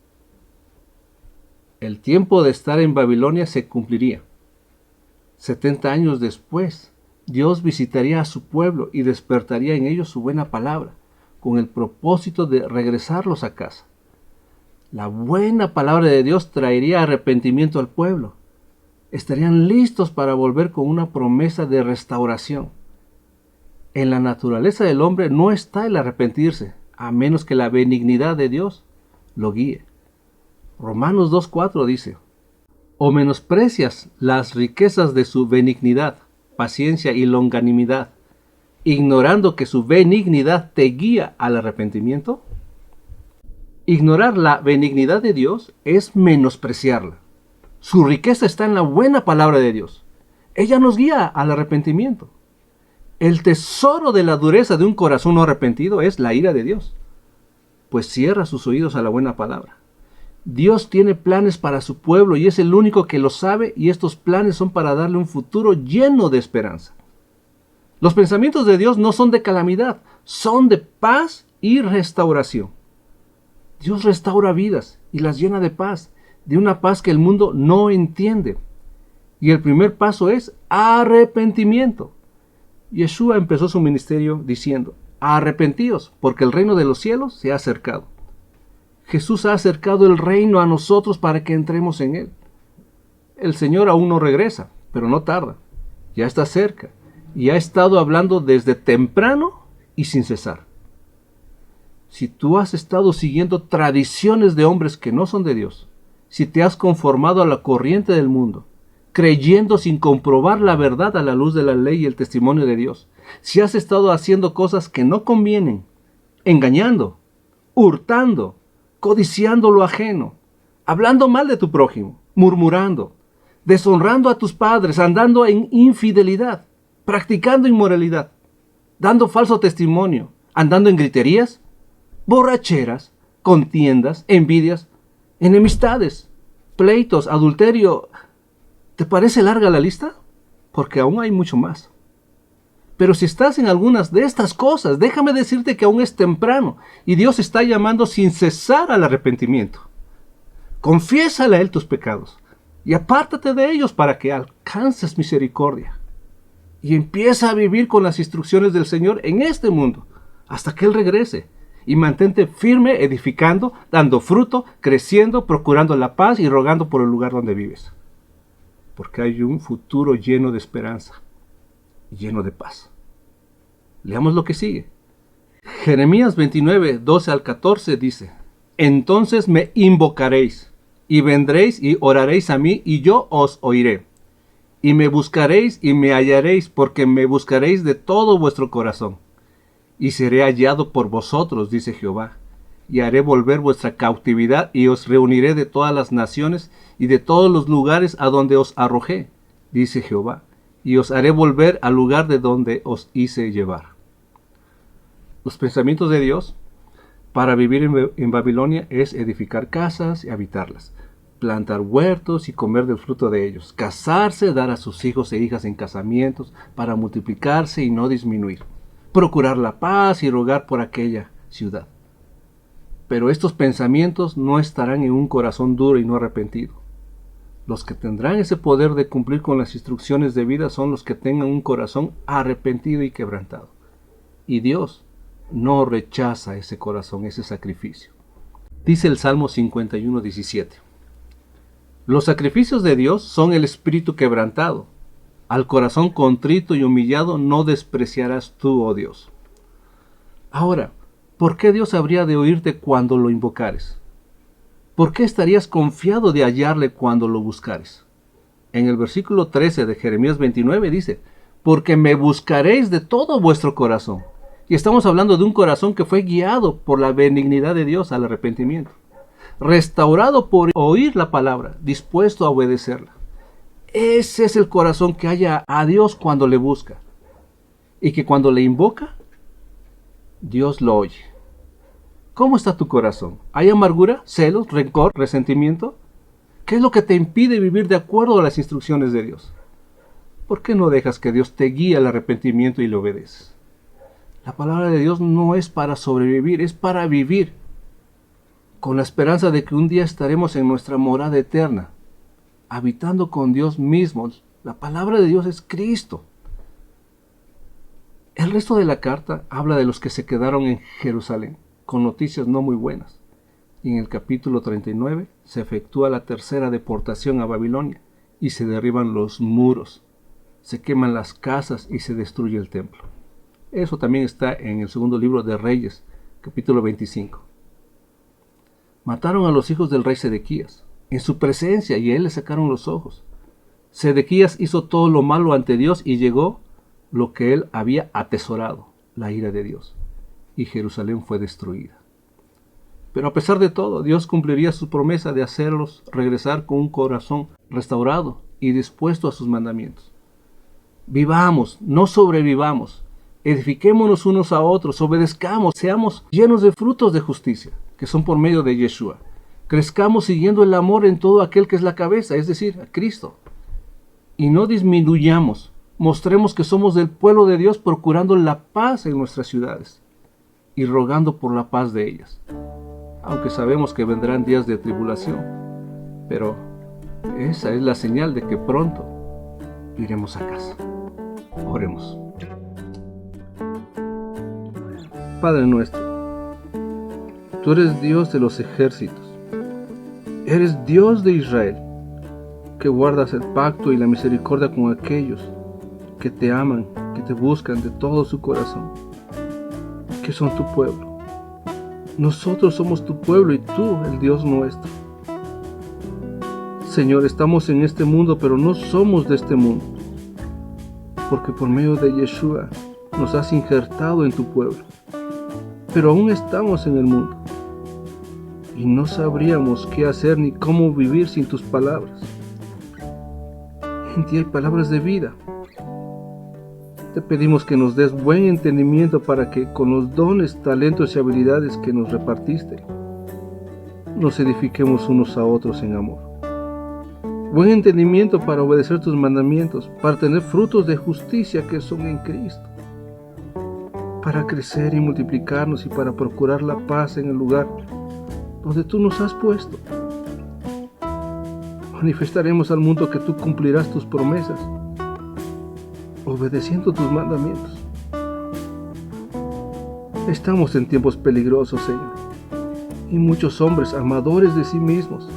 El tiempo de estar en Babilonia se cumpliría. 70 años después, Dios visitaría a su pueblo y despertaría en ellos su buena palabra, con el propósito de regresarlos a casa. La buena palabra de Dios traería arrepentimiento al pueblo. Estarían listos para volver con una promesa de restauración. En la naturaleza del hombre no está el arrepentirse, a menos que la benignidad de Dios lo guíe. Romanos 2:4 dice: o menosprecias las riquezas de su benignidad, paciencia y longanimidad, ignorando que su benignidad te guía al arrepentimiento. Ignorar la benignidad de Dios es menospreciarla. Su riqueza está en la buena palabra de Dios. Ella nos guía al arrepentimiento. El tesoro de la dureza de un corazón no arrepentido es la ira de Dios, pues cierra sus oídos a la buena palabra. Dios tiene planes para su pueblo y es el único que lo sabe, y estos planes son para darle un futuro lleno de esperanza. Los pensamientos de Dios no son de calamidad, son de paz y restauración. Dios restaura vidas y las llena de paz, de una paz que el mundo no entiende. Y el primer paso es arrepentimiento. Yeshua empezó su ministerio diciendo: arrepentíos, porque el reino de los cielos se ha acercado. Jesús ha acercado el reino a nosotros para que entremos en él. El Señor aún no regresa, pero no tarda. Ya está cerca y ha estado hablando desde temprano y sin cesar. Si tú has estado siguiendo tradiciones de hombres que no son de Dios, si te has conformado a la corriente del mundo, creyendo sin comprobar la verdad a la luz de la ley y el testimonio de Dios, si has estado haciendo cosas que no convienen, engañando, hurtando, codiciando lo ajeno, hablando mal de tu prójimo, murmurando, deshonrando a tus padres, andando en infidelidad, practicando inmoralidad, dando falso testimonio, andando en griterías, borracheras, contiendas, envidias, enemistades, pleitos, adulterio. ¿Te parece larga la lista? Porque aún hay mucho más. Pero si estás en algunas de estas cosas, déjame decirte que aún es temprano y Dios está llamando sin cesar al arrepentimiento. Confiésale a Él tus pecados y apártate de ellos para que alcances misericordia. Y empieza a vivir con las instrucciones del Señor en este mundo hasta que Él regrese. Y mantente firme, edificando, dando fruto, creciendo, procurando la paz y rogando por el lugar donde vives. Porque hay un futuro lleno de esperanza, lleno de paz. Leamos lo que sigue. Jeremías 29, 12 al 14 dice: entonces me invocaréis, y vendréis y oraréis a mí, y yo os oiré. Y me buscaréis y me hallaréis, porque me buscaréis de todo vuestro corazón. Y seré hallado por vosotros, dice Jehová, y haré volver vuestra cautividad, y os reuniré de todas las naciones y de todos los lugares a donde os arrojé, dice Jehová, y os haré volver al lugar de donde os hice llevar. Los pensamientos de Dios para vivir en Babilonia es edificar casas y habitarlas, plantar huertos y comer del fruto de ellos, casarse, dar a sus hijos e hijas en casamientos para multiplicarse y no disminuir, procurar la paz y rogar por aquella ciudad. Pero estos pensamientos no estarán en un corazón duro y no arrepentido. Los que tendrán ese poder de cumplir con las instrucciones de vida son los que tengan un corazón arrepentido y quebrantado. Y Dios no rechaza ese corazón, ese sacrificio. Dice el Salmo 51, 17. Los sacrificios de Dios son el espíritu quebrantado. Al corazón contrito y humillado no despreciarás tú, oh Dios. Ahora, ¿por qué Dios habría de oírte cuando lo invocares? ¿Por qué estarías confiado de hallarle cuando lo buscares? En el versículo 13 de Jeremías 29 dice: porque me buscaréis de todo vuestro corazón, Y estamos hablando de un corazón que fue guiado por la benignidad de Dios al arrepentimiento, restaurado por oír la palabra, dispuesto a obedecerla. Ese es el corazón que halla a Dios cuando le busca, y que cuando le invoca, Dios lo oye. ¿Cómo está tu corazón? ¿Hay amargura, celos, rencor, resentimiento? ¿Qué es lo que te impide vivir de acuerdo a las instrucciones de Dios? ¿Por qué no dejas que Dios te guíe al arrepentimiento y le obedeces? La palabra de Dios no es para sobrevivir, es para vivir, con la esperanza de que un día estaremos en nuestra morada eterna, habitando con Dios mismo. La palabra de Dios es Cristo. El resto de la carta habla de los que se quedaron en Jerusalén, con noticias no muy buenas. Y en el capítulo 39 se efectúa la tercera deportación a Babilonia y se derriban los muros, se queman las casas y se destruye el templo. Eso también está en el segundo libro de Reyes, capítulo 25. Mataron a los hijos del rey Sedequías en su presencia y a él le sacaron los ojos. Sedequías hizo todo lo malo ante Dios y llegó lo que él había atesorado, la ira de Dios, y Jerusalén fue destruida. Pero a pesar de todo, Dios cumpliría su promesa de hacerlos regresar con un corazón restaurado y dispuesto a sus mandamientos. Vivamos, no sobrevivamos, edifiquémonos unos a otros, obedezcamos, seamos llenos de frutos de justicia, que son por medio de Yeshua. Crezcamos siguiendo el amor en todo aquel que es la cabeza, es decir, a Cristo. Y no disminuyamos, mostremos que somos del pueblo de Dios procurando la paz en nuestras ciudades y rogando por la paz de ellas. Aunque sabemos que vendrán días de tribulación, pero esa es la señal de que pronto iremos a casa. Oremos. Padre nuestro, tú eres Dios de los ejércitos, eres Dios de Israel, que guardas el pacto y la misericordia con aquellos que te aman, que te buscan de todo su corazón, que son tu pueblo. Nosotros somos tu pueblo y tú, el Dios nuestro. Señor, estamos en este mundo, pero no somos de este mundo, porque por medio de Yeshua nos has injertado en tu pueblo. Pero aún estamos en el mundo y no sabríamos qué hacer ni cómo vivir sin tus palabras. En ti hay palabras de vida. Te pedimos que nos des buen entendimiento para que con los dones, talentos y habilidades que nos repartiste, nos edifiquemos unos a otros en amor. Buen entendimiento para obedecer tus mandamientos, para tener frutos de justicia que son en Cristo, para crecer y multiplicarnos y para procurar la paz en el lugar donde tú nos has puesto. Manifestaremos al mundo que tú cumplirás tus promesas, obedeciendo tus mandamientos. Estamos en tiempos peligrosos, Señor, y muchos hombres amadores de sí mismos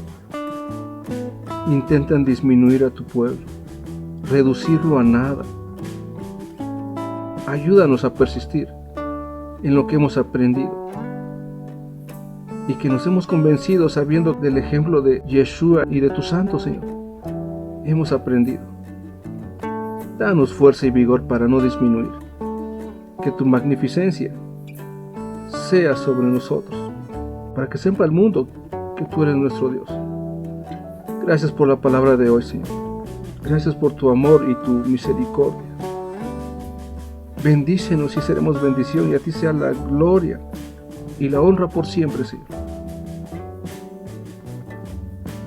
intentan disminuir a tu pueblo, reducirlo a nada. Ayúdanos a persistir en lo que hemos aprendido y que nos hemos convencido sabiendo del ejemplo de Yeshua y de tu santo, Señor. Hemos aprendido. Danos fuerza y vigor para no disminuir. Que tu magnificencia sea sobre nosotros, para que sepa el mundo que tú eres nuestro Dios. Gracias por la palabra de hoy, Señor. Gracias por tu amor y tu misericordia. Bendícenos y seremos bendición, y a ti sea la gloria y la honra por siempre, Señor.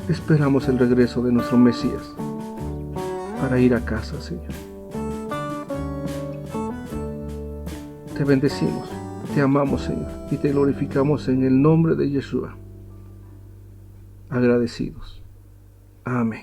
Esperamos el regreso de nuestro Mesías para ir a casa, Señor. Te bendecimos, te amamos, Señor, y te glorificamos en el nombre de Yeshua. Agradecidos. Amén.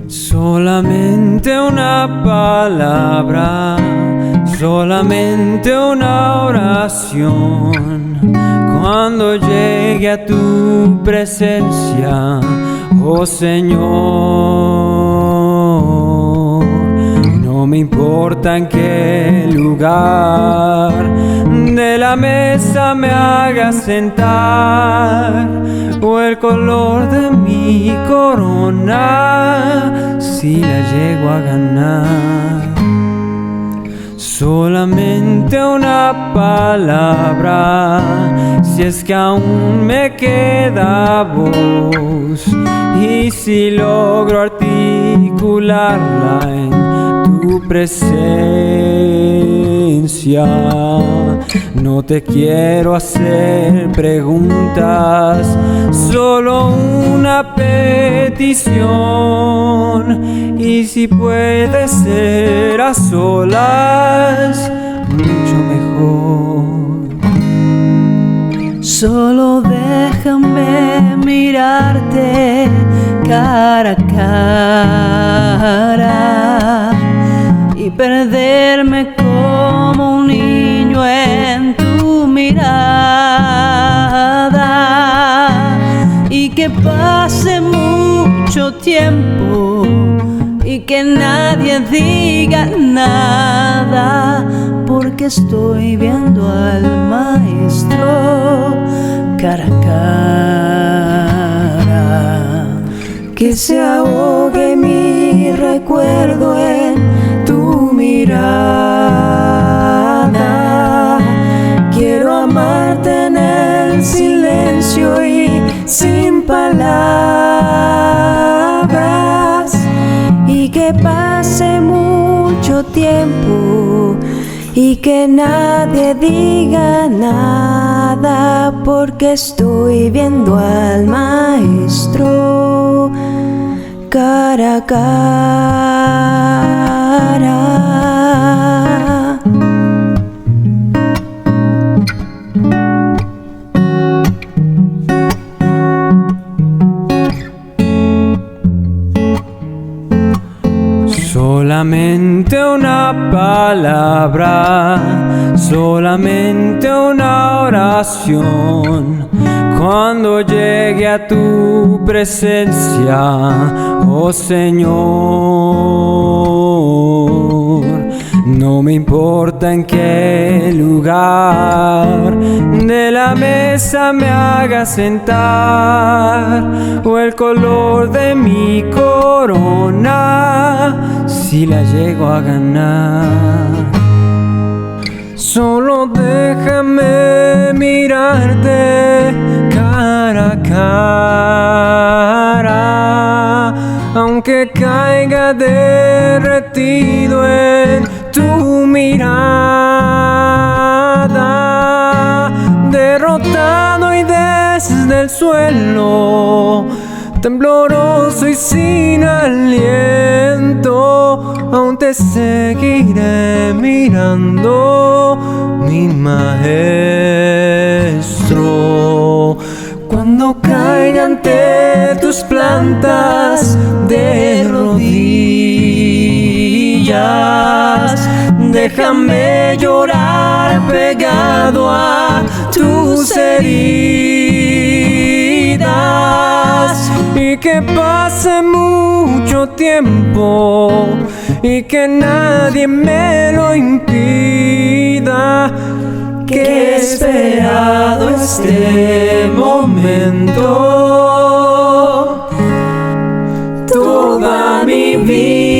Solamente una palabra, solamente una oración. Cuando llegue a tu presencia, oh Señor, no No me importa en qué lugar de la mesa me hagas sentar, o el color de mi corona, si la llego a ganar. Solamente una palabra, si es que aún me queda voz, y si logro articularla en tu presencia. No te quiero hacer preguntas, solo una petición, y si puede ser a solas, mucho mejor. Solo déjame mirarte cara a cara y perderme como un niño en tu mirada, y que pase mucho tiempo y que nadie diga nada, porque estoy viendo al maestro cara a cara. Que se ahogue mi recuerdo en tu mirada. Quiero amarte en el silencio y sin palabras, y que pase mucho tiempo y que nadie diga nada, porque estoy viendo al maestro cara a cara. Solamente una palabra, solamente una oración, cuando llegue a tu presencia, oh Señor. No me importa en qué lugar de la mesa me hagas sentar, o el color de mi corona, si la llego a ganar. Solo déjame mirarte cara a cara, aunque caiga derretido en tu mirada, derrotado y desde el suelo, tembloroso y sin aliento, aún te seguiré mirando, mi maestro. Cuando caiga ante tus plantas de rodillas, déjame llorar pegado a tus heridas, y que pase mucho tiempo y que nadie me lo impida, que he esperado este momento toda mi vida.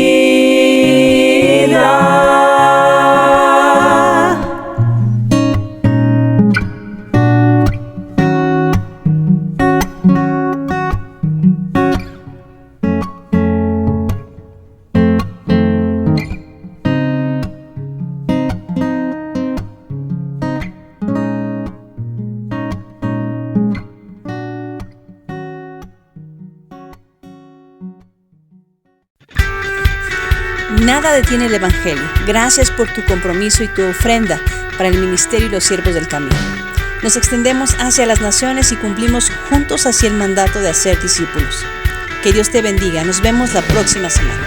Nada detiene el Evangelio. Gracias por tu compromiso y tu ofrenda para el ministerio y los siervos del camino. Nos extendemos hacia las naciones y cumplimos juntos así el mandato de hacer discípulos. Que Dios te bendiga. Nos vemos la próxima semana.